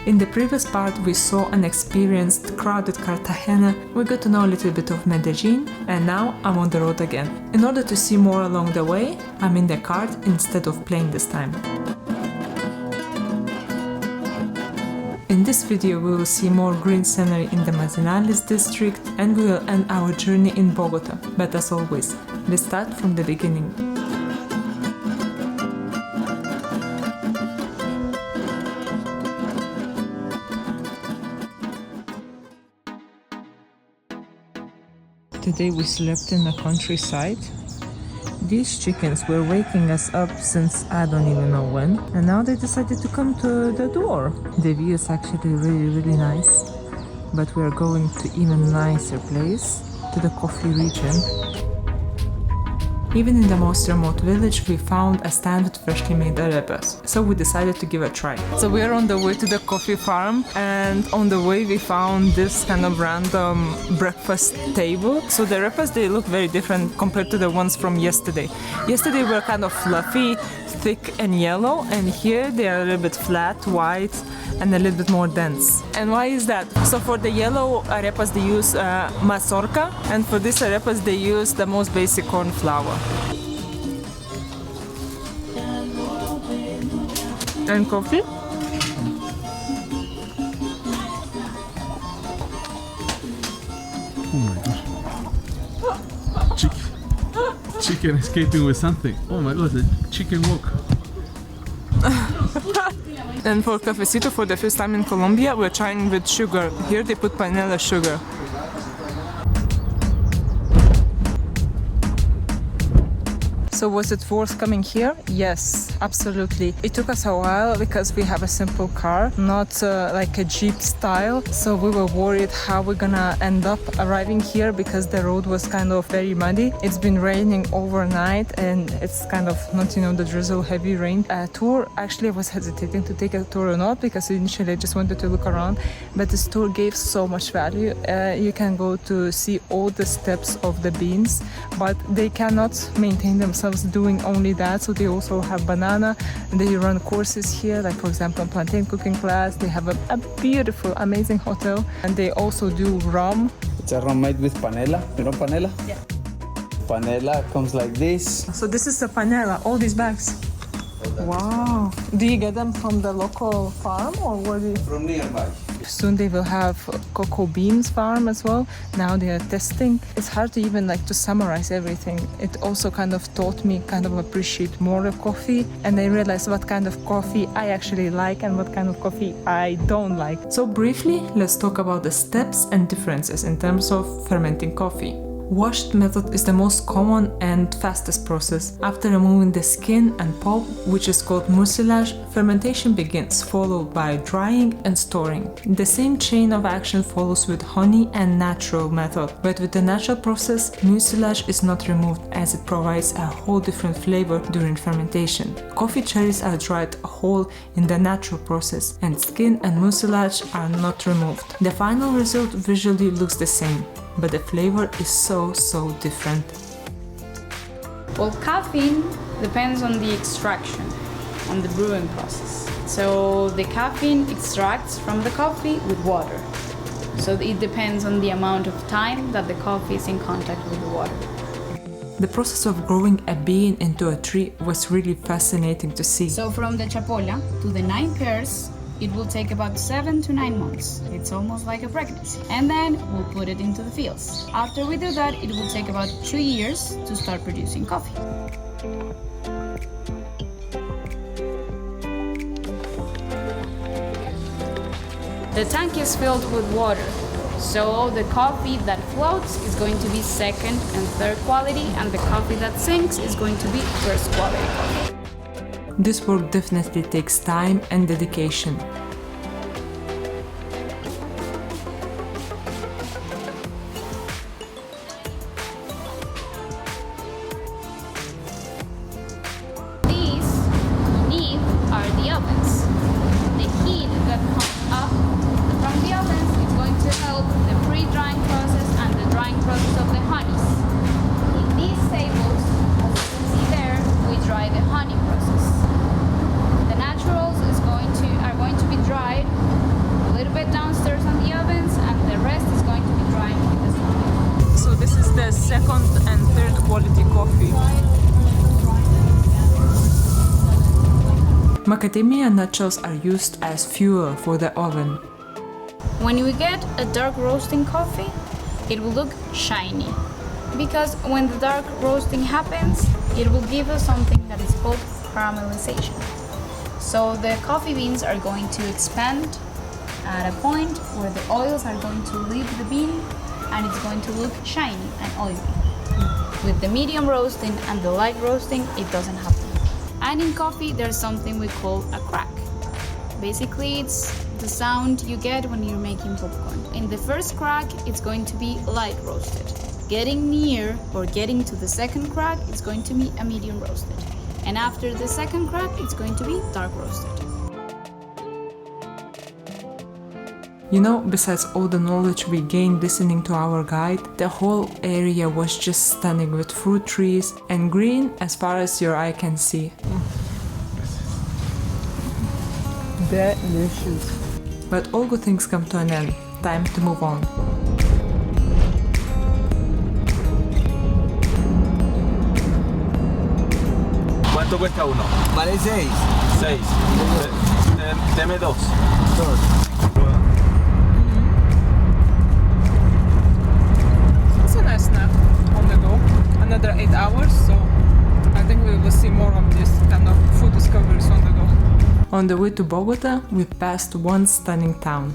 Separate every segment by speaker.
Speaker 1: In the previous part we saw and experienced crowded Cartagena, we got to know a little bit of Medellín, and now I'm on the road again. In order to see more along the way, I'm in the cart instead of plane this time. In this video we will see more green scenery in the Manzanares district and we will end our journey in Bogota. But as always, let's start from the beginning. Today we slept in the countryside. These chickens were waking us up since I don't even know when, and now they decided to come to the door. The view is actually really nice, but we are going to even nicer place, to the coffee region. Even in the most remote village, we found a stand with freshly made arepas, so we decided to give a try. So we are on the way to the coffee farm, and on the way we found this kind of random breakfast table. So the arepas, they look very different compared to the ones from yesterday. Yesterday were kind of fluffy, thick and yellow, and here they are a little bit flat, white, and a little bit more dense. And why is that? So for the yellow arepas they use mazorca, and for these arepas they use the most basic corn flour. And coffee?
Speaker 2: Oh my gosh. Chicken escaping with something. Oh my god, the chicken walk.
Speaker 1: And for cafecito, for the first time in Colombia, we're trying with sugar. Here they put panela sugar. So was it worth coming here? Yes, absolutely. It took us a while because we have a simple car, not like a Jeep style. So we were worried how we're gonna end up arriving here because the road was kind of very muddy. It's been raining overnight and it's kind of not, the drizzle, heavy rain. Tour, actually I was hesitating to take a tour or not because initially I just wanted to look around, but this tour gave so much value. You can go to see all the steps of the beans, but they cannot maintain themselves doing only that, so they also have banana, and they run courses here, like for example plantain cooking class. They have a beautiful, amazing hotel, and they also do rum.
Speaker 3: It's a rum made with panela. You know panela?
Speaker 1: Yeah.
Speaker 3: Panela comes like this.
Speaker 1: So this is the panela, all these bags. Wow. Do you get them from the local farm or where do you?
Speaker 3: From nearby.
Speaker 1: Soon they will have cocoa beans farm as well. Now they are testing. It's hard to even to summarize everything. It also kind of taught me kind of appreciate more of coffee, and I realized what kind of coffee I actually like and what kind of coffee I don't like. So briefly, let's talk about the steps and differences in terms of fermenting coffee. Washed method is the most common and fastest process. After removing the skin and pulp, which is called mucilage, fermentation begins, followed by drying and storing. The same chain of action follows with honey and natural method, but with the natural process, mucilage is not removed as it provides a whole different flavor during fermentation. Coffee cherries are dried whole in the natural process, and skin and mucilage are not removed. The final result visually looks the same, but the flavor is so different.
Speaker 4: Well, caffeine depends on the extraction, on the brewing process. So the caffeine extracts from the coffee with water. So it depends on the amount of time that the coffee is in contact with the water.
Speaker 1: The process of growing a bean into a tree was really fascinating to see.
Speaker 4: So from the chapola to the 9 pairs, it will take about 7 to 9 months. It's almost like a pregnancy. And then we'll put it into the fields. After we do that, it will take about 2 years to start producing coffee. The tank is filled with water. So the coffee that floats is going to be second and third quality, and the coffee that sinks is going to be first quality coffee.
Speaker 1: This work definitely takes time and dedication.
Speaker 4: These beneath are the ovens. The heat that comes up from the ovens is going to help the pre-drying process and the drying process of the honeys. In these tables, as you can see there, we dry the honey process. The naturals are going to be
Speaker 1: macadamia nutshell are used as fuel for the oven.
Speaker 4: When you get a dark roasting coffee, it will look shiny. Because when the dark roasting happens, it will give us something that is called caramelization. So the coffee beans are going to expand at a point where the oils are going to leave the bean and it's going to look shiny and oily. With the medium roasting and the light roasting, it doesn't happen. And in coffee, there's something we call a crack. Basically, it's the sound you get when you're making popcorn. In the first crack, it's going to be light roasted. Getting near or getting to the second crack, it's going to be a medium roasted. And after the second crack, it's going to be dark roasted.
Speaker 1: You know, besides all the knowledge we gained listening to our guide, the whole area was just stunning with fruit trees and green as far as your eye can see.
Speaker 3: Delicious.
Speaker 1: But all good things come to an end. Time to move on.
Speaker 5: ¿Cuánto cuesta uno?
Speaker 3: Vale 6.
Speaker 5: 6. Deme 2.
Speaker 1: It's a nice snack on the go. Another 8 hours, so I think we will see more of this kind of food discoveries on the go. On the way to Bogota, we passed one stunning town.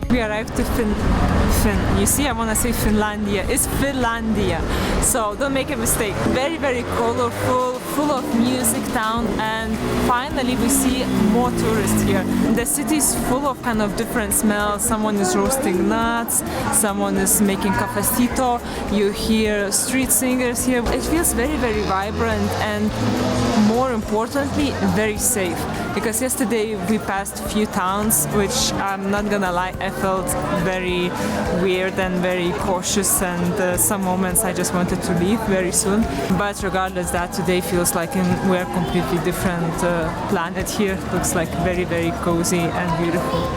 Speaker 1: We arrived to you see, I want to say Finlandia. It's Finlandia. So don't make a mistake. Very, very colorful, full of music town, and finally we see more tourists here. The city is full of kind of different smells. Someone is roasting nuts, someone is making cafecito. You hear street singers here. It feels very, very vibrant and more importantly, very safe. Because yesterday we passed a few towns, which I'm not gonna lie, I felt very weird and very cautious, and some moments I just wanted to leave very soon. But regardless, that today feels like we're a completely different planet here. Looks like very, very cozy and beautiful.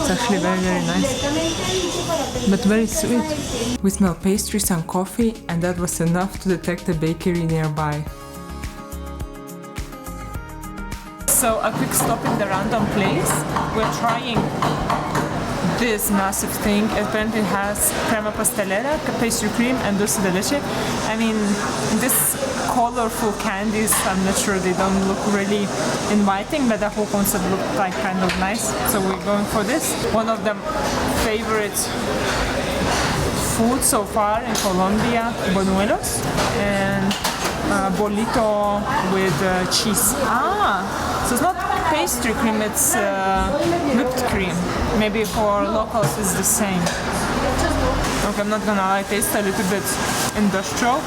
Speaker 1: It's actually very, very nice, but very sweet. We smell pastries and coffee, and that was enough to detect a bakery nearby. So a quick stop in the random place. We're trying this massive thing. It apparently has crema pastelera, pastry cream, and dulce de leche. I mean, this colorful candies, I'm not sure, they don't look really inviting, but the whole concept looked like kind of nice. So we're going for this. One of the favorite food so far in Colombia, buñuelos, and bolito with cheese. So it's not pastry cream, it's whipped cream. Maybe for locals it's the same. Okay, I'm not gonna lie, it tastes a little bit industrial,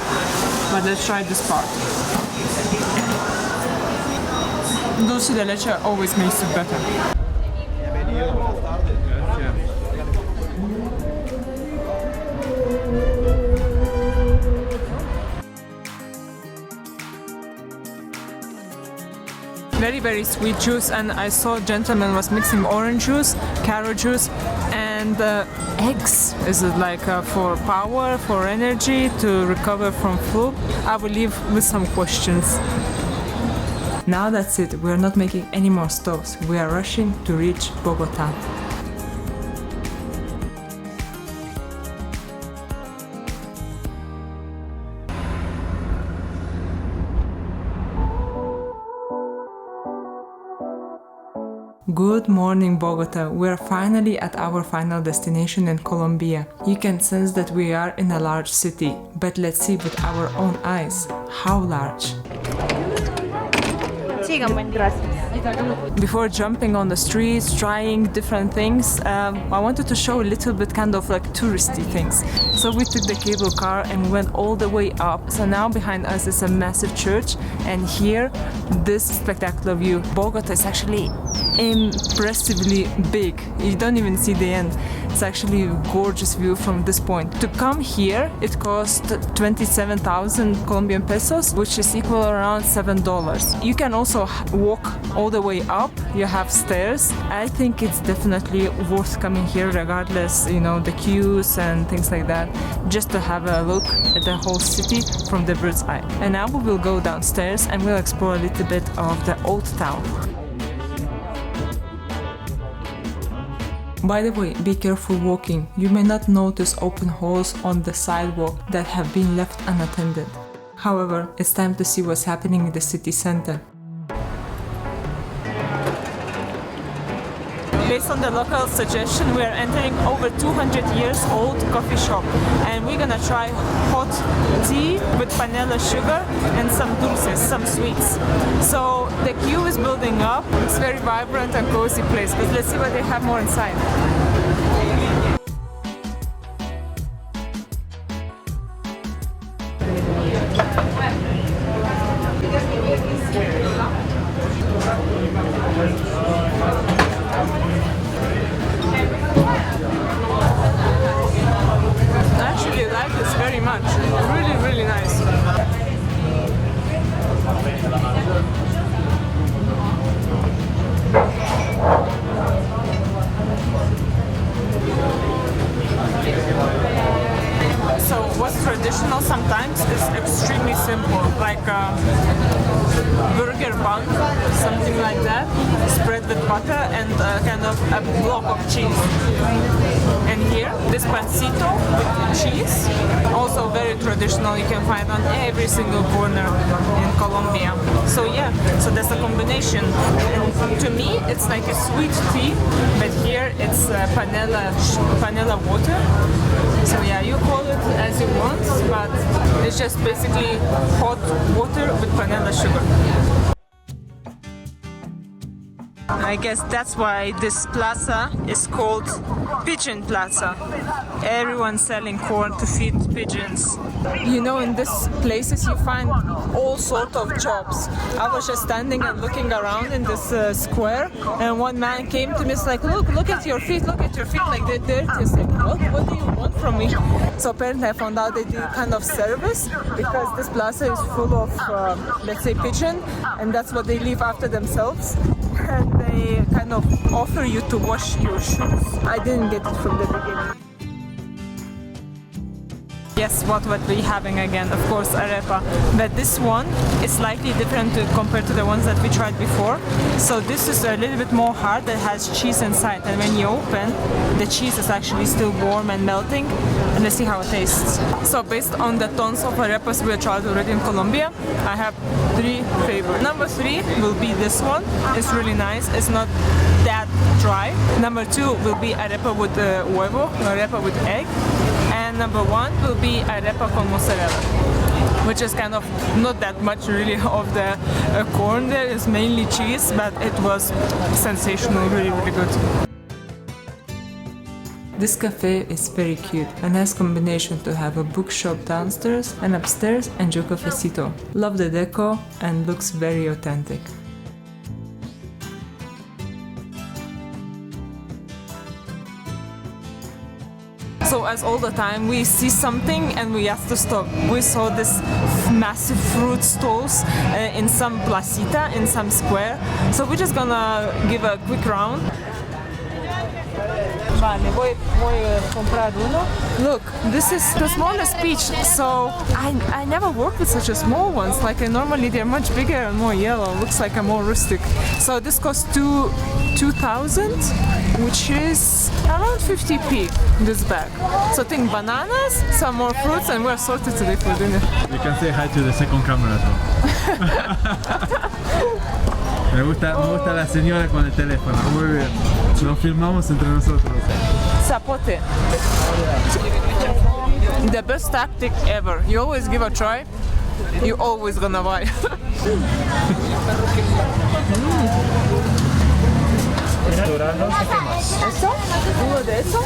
Speaker 1: but let's try this part. Dulce de leche always makes it better. Very, very sweet juice, and I saw a gentleman was mixing orange juice, carrot juice, and eggs. Is it like for power, for energy, to recover from flu? I will leave with some questions. Now that's it, we are not making any more stops. We are rushing to reach Bogota. Good morning, Bogota. We are finally at our final destination in Colombia. You can sense that we are in a large city, but let's see with our own eyes. How large? Before jumping on the streets, trying different things, I wanted to show a little bit kind of like touristy things. So we took the cable car and we went all the way up. So now behind us is a massive church, and here, this spectacular view. Bogota is actually impressively big. You don't even see the end. It's actually a gorgeous view from this point. To come here, it cost 27,000 Colombian pesos, which is equal around $7. You can also walk all the way up. You have stairs. I think it's definitely worth coming here regardless, you know, the queues and things like that, just to have a look at the whole city from the bird's eye. And now we will go downstairs and we'll explore a little bit of the old town. By the way, be careful walking. You may not notice open holes on the sidewalk that have been left unattended. However, it's time to see what's happening in the city center. Based on the local suggestion, we are entering over 200 years old coffee shop, and we're gonna try hot tea with panela sugar and some dulces, some sweets. So the queue is building up. It's very vibrant and cozy place, but let's see what they have more inside. Very much. Really, really nice. So what's traditional sometimes is extremely simple, like a burger bun, something like that, spread with butter and kind of a block of cheese. And here, this pancito with cheese, also very traditional, you can find on every single corner in Colombia. So yeah, so that's a combination. And to me, it's like a sweet tea, but here it's panela water. So yeah, you call it as you want, but it's just basically hot water with panela sugar. I guess that's why this plaza is called Pigeon Plaza. Everyone's selling corn to feed pigeons. You know, in these places you find all sorts of jobs. I was just standing and looking around in this square, and one man came to me, it's like, look at your feet, like they're dirty. It's like, what do you want from me? So apparently I found out they do kind of service, because this plaza is full of, let's say, pigeon, and that's what they leave after themselves. And they kind of offer you to wash your shoes. I didn't get it from the beginning. Yes, what we're having again, of course, arepa. But this one is slightly different compared to the ones that we tried before. So this is a little bit more hard, it has cheese inside. And when you open, the cheese is actually still warm and melting. And let's see how it tastes. So based on the tons of arepas we tried already in Colombia, I have 3 favorites. Number 3 will be this one. It's really nice. It's not that dry. Number 2 will be arepa with huevo, arepa with egg. And number 1 will be arepa con mozzarella, which is kind of not that much really of the corn there. It's mainly cheese, but it was sensational, really, really good. This cafe is very cute, a nice combination to have a bookshop downstairs and upstairs and your cafecito. Love the deco and looks very authentic. So as all the time we see something and we have to stop. We saw this massive fruit stalls in some placita, in some square. So we're just gonna give a quick round. Vale, voy a comprar uno. Look, this is the smallest peach, so I never worked with such a small ones. Like normally they're much bigger and more yellow, looks like a more rustic. So this costs 2,000, which is around 50p, this bag. So think bananas, some more fruits, and we're sorted today for dinner.
Speaker 2: You can say hi to the second camera too. Me gusta la señora con el teléfono. Muy bien. Nos filmamos entre nosotros.
Speaker 1: Zapote. The best tactic ever. You always give a try. You're always gonna buy. ¿Eso? ¿Uno de eso?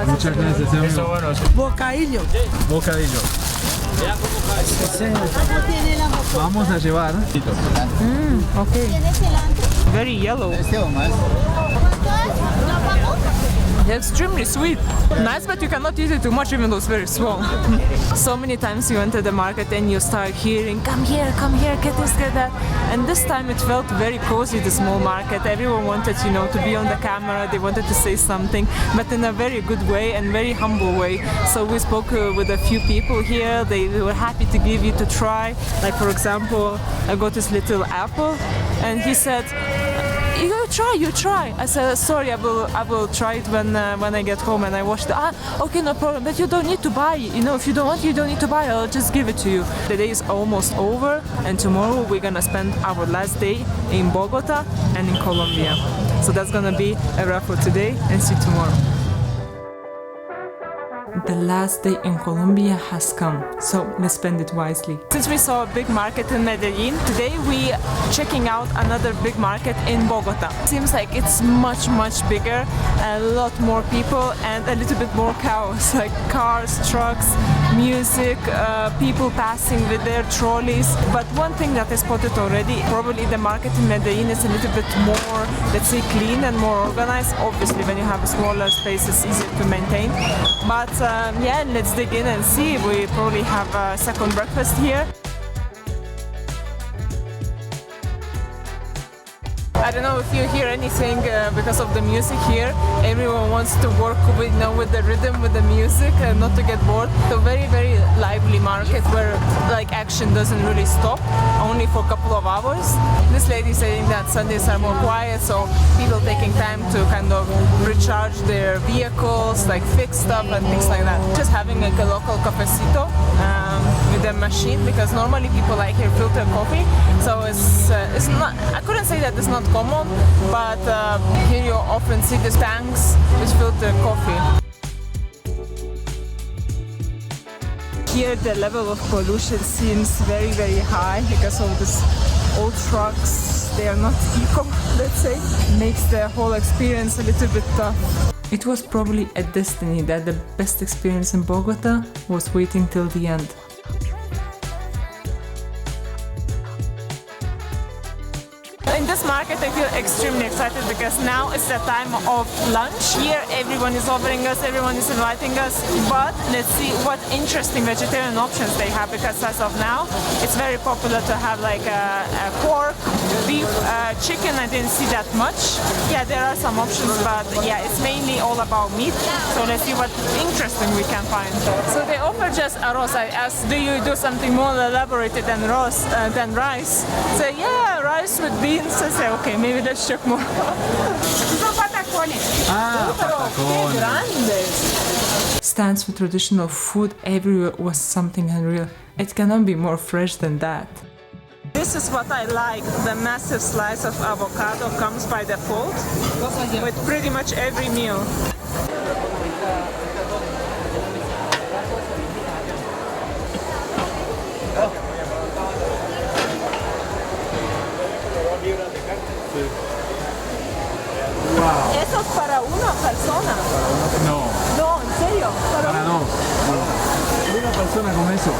Speaker 2: Muchas gracias, amigo.
Speaker 6: Bocadillo.
Speaker 2: Bocadillo. Vamos a llevar.
Speaker 1: Okay. Very yellow. They're extremely sweet. Nice, but you cannot eat it too much even though it's very small. So many times you enter the market and you start hearing, come here, get this, get that. And this time it felt very cozy, the small market. Everyone wanted, to be on the camera. They wanted to say something, but in a very good way and very humble way. So we spoke with a few people here. They were happy to give you to try. Like for example, I got this little apple and he said, you try. I said, sorry, I will try it when I get home and I wash it. Okay, no problem, but you don't need to buy it. If you don't want, you don't need to buy it. I'll just give it to you. The day is almost over and tomorrow we're gonna spend our last day in Bogota and in Colombia. So that's gonna be a wrap for today and see you tomorrow. The last day in Colombia has come, so let's spend it wisely. Since we saw a big market in Medellín, today we checking out another big market in Bogota. Seems like it's much bigger, a lot more people and a little bit more chaos, like cars, trucks, music, people passing with their trolleys. But one thing that I spotted already, probably the market in Medellín is a little bit more, let's say, clean and more organized. Obviously when you have a smaller space it's easier to maintain. But yeah, let's dig in and see. We probably have a second breakfast here. I don't know if you hear anything because of the music here. Everyone wants to work with the rhythm, with the music, not to get bored. So very lively market where action doesn't really stop, only for a couple of hours. This lady is saying that Sundays are more quiet, so people taking time to kind of recharge their vehicles, fix stuff and things like that. Just having a local cafecito with a machine, because normally people like here filter coffee. So it's not. I couldn't say that it's not common, but here you often see these tanks which filter coffee. Here the level of pollution seems very high because of these old trucks. They are not eco, let's say. Makes the whole experience a little bit tough. It was probably a destiny that the best experience in Bogota was waiting till the end. In this market I feel extremely excited because now it's the time of lunch. Here everyone is offering us, everyone is inviting us, but let's see what interesting vegetarian options they have, because as of now it's very popular to have a pork, beef, chicken. I didn't see that much. Yeah, there are some options, but yeah, it's mainly all about meat. So let's see what interesting we can find. So they offer just arroz. I asked, do you do something more elaborated than rice? So yeah, rice with beans. I say, okay, maybe let's check more.
Speaker 2: Ah, patacones.
Speaker 1: Stands for traditional food everywhere was something unreal. It cannot be more fresh than that. This is what I like. The massive slice of avocado comes by default with pretty much every meal.
Speaker 2: Wow.
Speaker 1: ¿Eso es para una persona?
Speaker 2: No.
Speaker 1: No, en serio.
Speaker 2: Para no. Una persona con eso.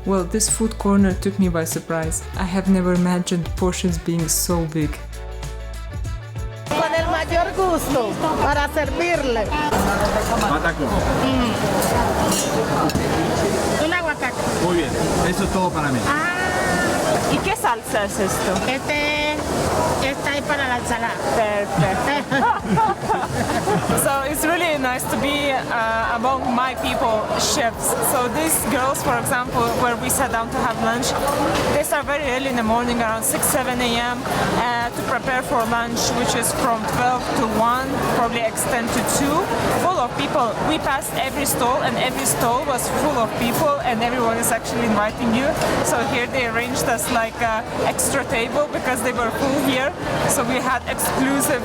Speaker 1: Well, this food corner took me by surprise. I have never imagined portions being so big.
Speaker 6: Con el mayor gusto para servirle.
Speaker 2: Patacón.
Speaker 6: Un aguacate.
Speaker 2: Muy bien. Eso es todo para mí.
Speaker 1: ¿Y qué salsa es esto?
Speaker 6: Está ahí para la ensalada.
Speaker 1: Perfect. So it's really nice to be among my people, chefs. So these girls, for example, where we sat down to have lunch, they start very early in the morning, around 6-7 a.m. To prepare for lunch, which is from 12 to 1, probably extend to 2, full of people. We passed every stall and every stall was full of people and everyone is actually inviting you. So here they arranged us extra table because they were full here. So we had exclusive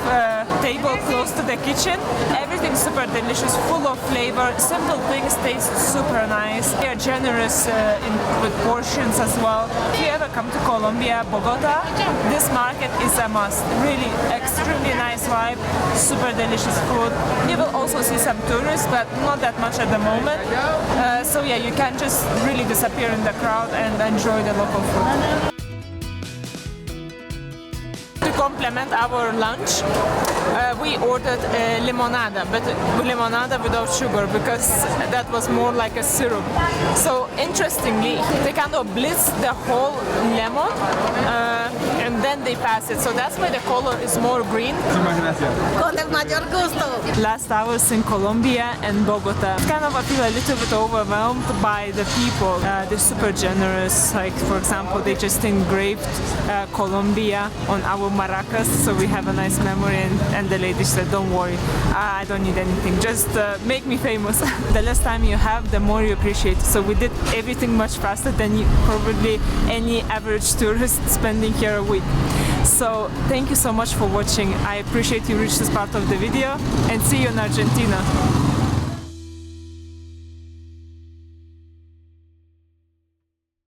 Speaker 1: table close to the kitchen. Everything's super delicious, full of flavor. Simple things taste super nice. They are generous with portions as well. If you ever come to Colombia, Bogota, this market is a must. Really extremely nice vibe, super delicious food. You will also see some tourists, but not that much at the moment. So yeah, you can just really disappear in the crowd and enjoy the local food. complement our lunch, we ordered limonada, but limonada without sugar because that was more like a syrup. So interestingly, they kind of blitz the whole lemon and then they pass it. So that's why the color is more green.
Speaker 2: Muchísimas gracias.
Speaker 6: Con el mayor gusto.
Speaker 1: Last hours in Colombia and Bogota. Kind of I feel a little bit overwhelmed by the people. They're super generous. Like for example, they just engraved Colombia on our maracas, so we have a nice memory. And the lady said, "Don't worry, I don't need anything. Just make me famous." The less time you have, the more you appreciate. So we did everything much faster than probably any average tourist spending here a week. So thank you so much for watching. I appreciate you reached this part of the video and see you in Argentina.